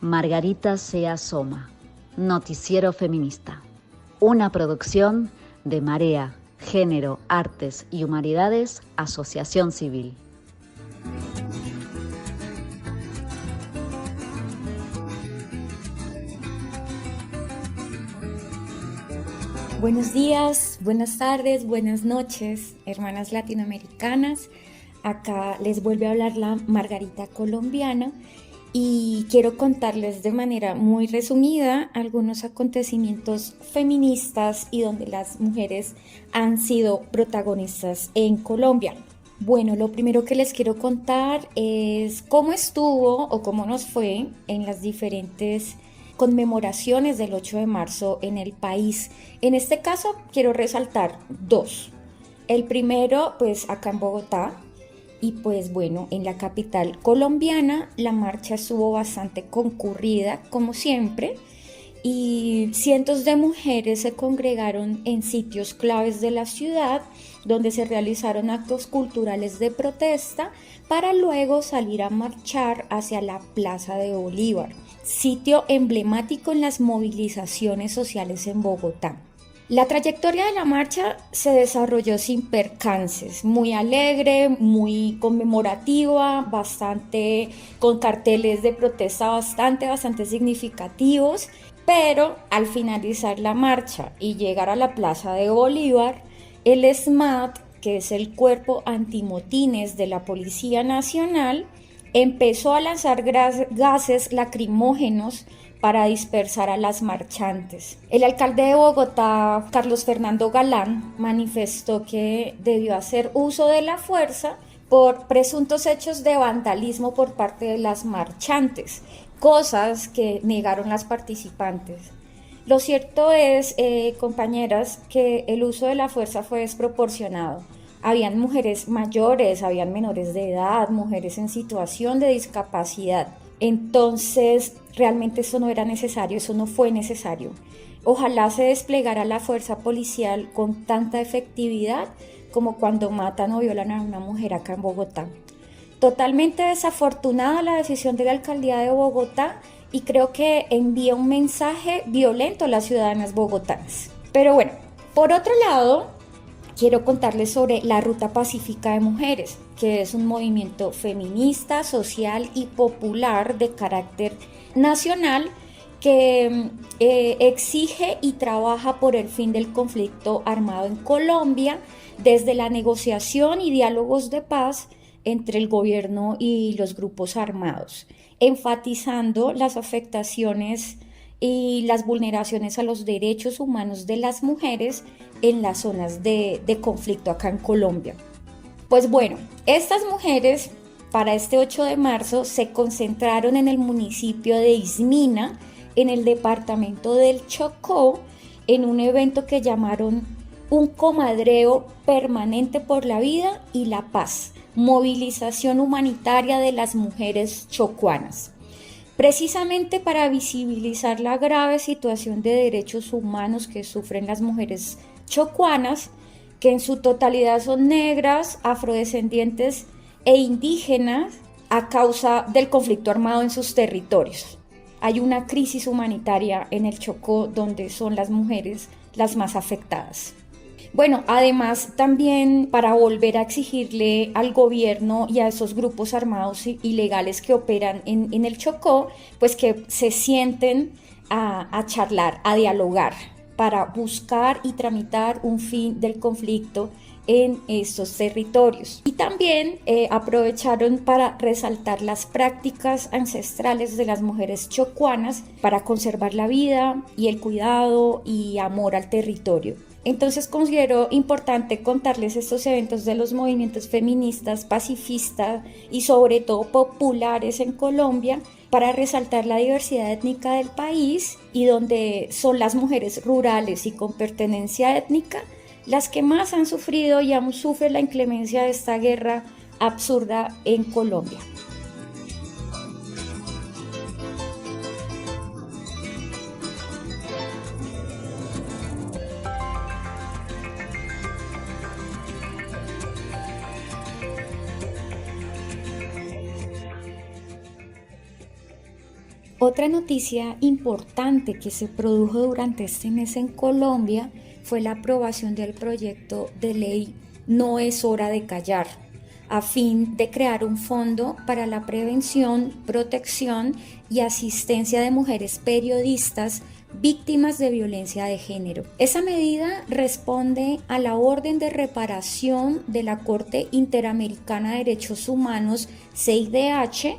Margarita se asoma, Noticiero Feminista, una producción de Marea, Género, Artes y Humanidades, Asociación Civil. Buenos días, buenas tardes, buenas noches, hermanas latinoamericanas. Acá les vuelve a hablar la Margarita colombiana y quiero contarles de manera muy resumida algunos acontecimientos feministas y donde las mujeres han sido protagonistas en Colombia. Bueno, lo primero que les quiero contar es cómo estuvo o cómo nos fue en las diferentes conmemoraciones del 8 de marzo en el país. En este caso quiero resaltar dos. El primero, pues acá en Bogotá, y pues bueno, en la capital colombiana la marcha estuvo bastante concurrida, como siempre, y cientos de mujeres se congregaron en sitios claves de la ciudad, donde se realizaron actos culturales de protesta para luego salir a marchar hacia la Plaza de Bolívar, sitio emblemático en las movilizaciones sociales en Bogotá. La trayectoria de la marcha se desarrolló sin percances, muy alegre, muy conmemorativa, bastante con carteles de protesta bastante significativos, pero al finalizar la marcha y llegar a la Plaza de Bolívar, el SMAT, que es el cuerpo antimotines de la Policía Nacional, empezó a lanzar gases lacrimógenos para dispersar a las marchantes. El alcalde de Bogotá, Carlos Fernando Galán, manifestó que debió hacer uso de la fuerza por presuntos hechos de vandalismo por parte de las marchantes, cosas que negaron las participantes. Lo cierto es, compañeras, que el uso de la fuerza fue desproporcionado. Habían mujeres mayores, habían menores de edad, mujeres en situación de discapacidad. Entonces, realmente eso no era necesario, eso no fue necesario. Ojalá se desplegara la fuerza policial con tanta efectividad como cuando matan o violan a una mujer acá en Bogotá. Totalmente desafortunada la decisión de la alcaldía de Bogotá y creo que envía un mensaje violento a las ciudadanas bogotanas. Pero bueno, por otro lado, quiero contarles sobre la Ruta Pacífica de Mujeres, que es un movimiento feminista, social y popular de carácter nacional que exige y trabaja por el fin del conflicto armado en Colombia desde la negociación y diálogos de paz entre el gobierno y los grupos armados, enfatizando las afectaciones y las vulneraciones a los derechos humanos de las mujeres en las zonas de conflicto acá en Colombia. Pues bueno, estas mujeres para este 8 de marzo se concentraron en el municipio de Ismina, en el departamento del Chocó, en un evento que llamaron un comadreo permanente por la vida y la paz, movilización humanitaria de las mujeres chocuanas. Precisamente para visibilizar la grave situación de derechos humanos que sufren las mujeres chocuanas, que en su totalidad son negras, afrodescendientes e indígenas a causa del conflicto armado en sus territorios. Hay una crisis humanitaria en el Chocó donde son las mujeres las más afectadas. Bueno, además también para volver a exigirle al gobierno y a esos grupos armados ilegales que operan en el Chocó, pues que se sienten a charlar, a dialogar, para buscar y tramitar un fin del conflicto en estos territorios. Y también aprovecharon para resaltar las prácticas ancestrales de las mujeres chocuanas para conservar la vida y el cuidado y amor al territorio. Entonces considero importante contarles estos eventos de los movimientos feministas, pacifistas y sobre todo populares en Colombia para resaltar la diversidad étnica del país y donde son las mujeres rurales y con pertenencia étnica las que más han sufrido y aún sufren la inclemencia de esta guerra absurda en Colombia. Otra noticia importante que se produjo durante este mes en Colombia fue la aprobación del proyecto de ley No es hora de callar, a fin de crear un fondo para la prevención, protección y asistencia de mujeres periodistas víctimas de violencia de género. Esa medida responde a la orden de reparación de la Corte Interamericana de Derechos Humanos, CIDH,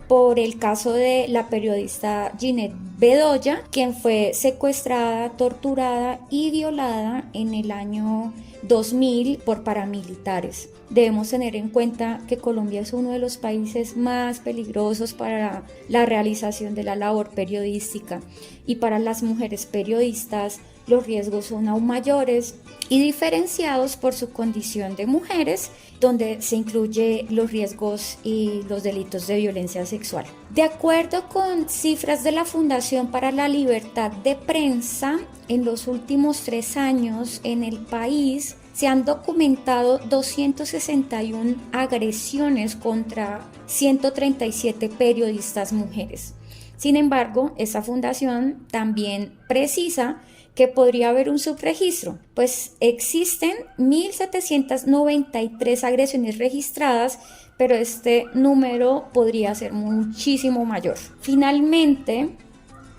por el caso de la periodista Ginette Bedoya, quien fue secuestrada, torturada y violada en el año 2000 por paramilitares. Debemos tener en cuenta que Colombia es uno de los países más peligrosos para la realización de la labor periodística, y para las mujeres periodistas los riesgos son aún mayores y diferenciados por su condición de mujeres, donde se incluye los riesgos y los delitos de violencia sexual. De acuerdo con cifras de la Fundación para la Libertad de Prensa, en los últimos 3 años en el país se han documentado 261 agresiones contra 137 periodistas mujeres. Sin embargo, esa fundación también precisa que podría haber un subregistro, pues existen 1.793 agresiones registradas, pero este número podría ser muchísimo mayor. Finalmente,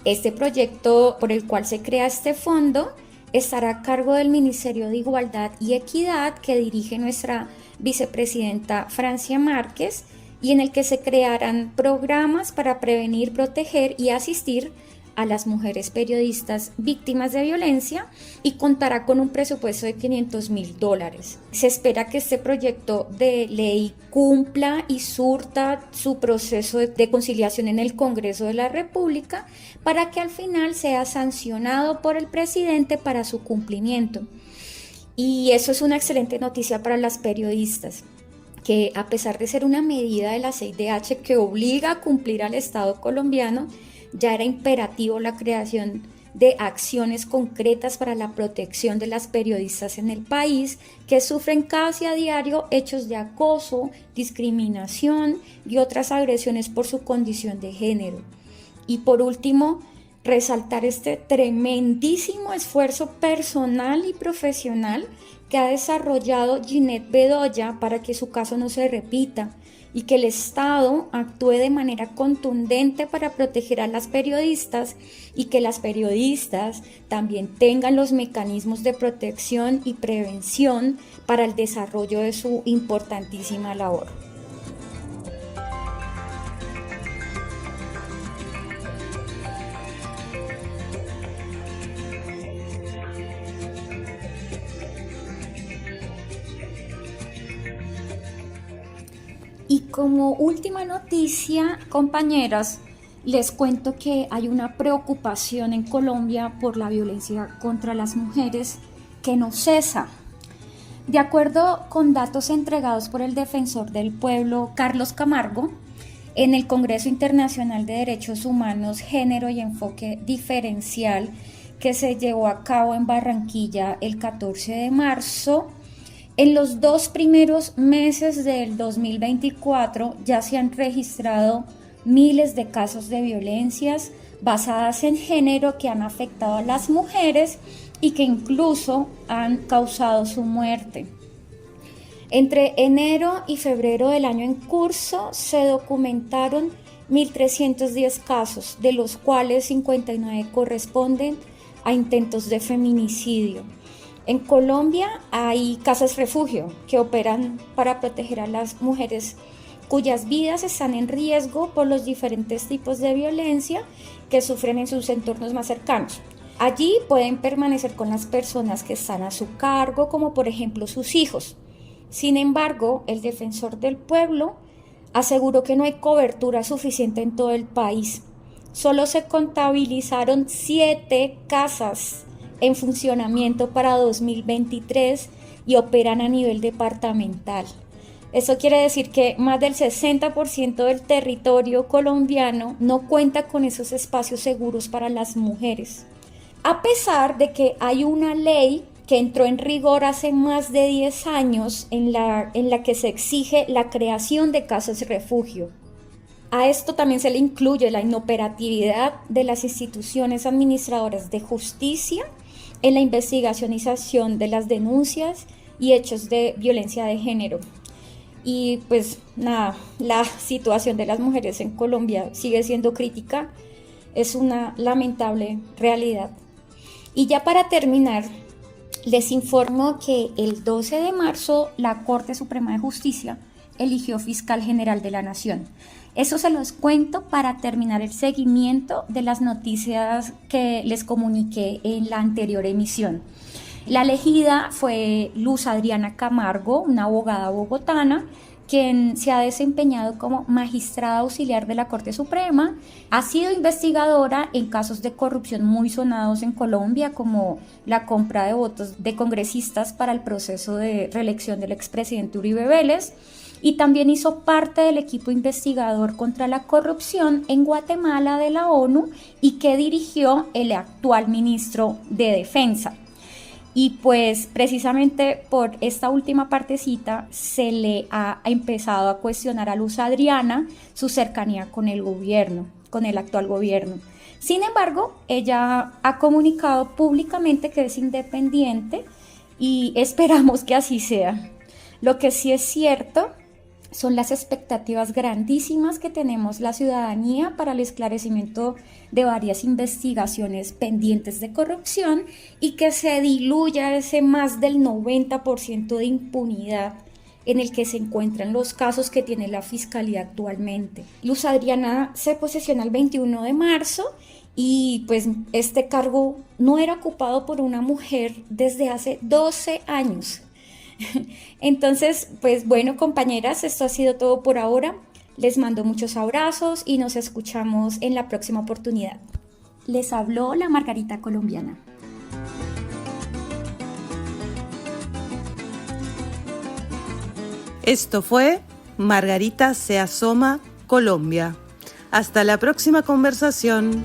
este proyecto por el cual se crea este fondo estará a cargo del Ministerio de Igualdad y Equidad, que dirige nuestra vicepresidenta Francia Márquez, y en el que se crearán programas para prevenir, proteger y asistir a las mujeres periodistas víctimas de violencia, y contará con un presupuesto de $500,000. Se espera que este proyecto de ley cumpla y surta su proceso de conciliación en el Congreso de la República para que al final sea sancionado por el presidente para su cumplimiento. Y eso es una excelente noticia para las periodistas, que a pesar de ser una medida de la CIDH que obliga a cumplir al Estado colombiano, ya era imperativo la creación de acciones concretas para la protección de las periodistas en el país, que sufren casi a diario hechos de acoso, discriminación y otras agresiones por su condición de género. Y por último, resaltar este tremendísimo esfuerzo personal y profesional que ha desarrollado Ginette Bedoya para que su caso no se repita, y que el Estado actúe de manera contundente para proteger a las periodistas, y que las periodistas también tengan los mecanismos de protección y prevención para el desarrollo de su importantísima labor. Y como última noticia, compañeras, les cuento que hay una preocupación en Colombia por la violencia contra las mujeres que no cesa. De acuerdo con datos entregados por el defensor del pueblo, Carlos Camargo, en el Congreso Internacional de Derechos Humanos, Género y Enfoque Diferencial, que se llevó a cabo en Barranquilla el 14 de marzo, en los 2 primeros meses del 2024 ya se han registrado miles de casos de violencias basadas en género que han afectado a las mujeres y que incluso han causado su muerte. Entre enero y febrero del año en curso se documentaron 1.310 casos, de los cuales 59 corresponden a intentos de feminicidio. En Colombia hay casas refugio que operan para proteger a las mujeres cuyas vidas están en riesgo por los diferentes tipos de violencia que sufren en sus entornos más cercanos. Allí pueden permanecer con las personas que están a su cargo, como por ejemplo sus hijos. Sin embargo, el defensor del pueblo aseguró que no hay cobertura suficiente en todo el país. Solo se contabilizaron 7 casas en funcionamiento para 2023 y operan a nivel departamental. Eso quiere decir que más del 60% del territorio colombiano no cuenta con esos espacios seguros para las mujeres. A pesar de que hay una ley que entró en rigor hace más de 10 años en la que se exige la creación de casas refugio. A esto también se le incluye la inoperatividad de las instituciones administradoras de justicia en la investigación de las denuncias y hechos de violencia de género. Y pues nada, la situación de las mujeres en Colombia sigue siendo crítica, es una lamentable realidad. Y ya para terminar, les informo que el 12 de marzo la Corte Suprema de Justicia eligió fiscal general de la Nación. Eso se los cuento para terminar el seguimiento de las noticias que les comuniqué en la anterior emisión. La elegida fue Luz Adriana Camargo, una abogada bogotana, quien se ha desempeñado como magistrada auxiliar de la Corte Suprema, ha sido investigadora en casos de corrupción muy sonados en Colombia, como la compra de votos de congresistas para el proceso de reelección del expresidente Uribe Vélez, y también hizo parte del equipo investigador contra la corrupción en Guatemala de la ONU y que dirigió el actual ministro de Defensa. Y pues precisamente por esta última partecita se le ha empezado a cuestionar a Luz Adriana su cercanía con el gobierno, con el actual gobierno. Sin embargo, ella ha comunicado públicamente que es independiente y esperamos que así sea. Lo que sí es cierto son las expectativas grandísimas que tenemos la ciudadanía para el esclarecimiento de varias investigaciones pendientes de corrupción y que se diluya ese más del 90% de impunidad en el que se encuentran los casos que tiene la Fiscalía actualmente. Luz Adriana se posesiona el 21 de marzo y pues este cargo no era ocupado por una mujer desde hace 12 años. Entonces, pues bueno, compañeras, esto ha sido todo por ahora. Les mando muchos abrazos y nos escuchamos en la próxima oportunidad. Les habló la Margarita Colombiana. Esto fue Margarita se asoma, Colombia. Hasta la próxima conversación.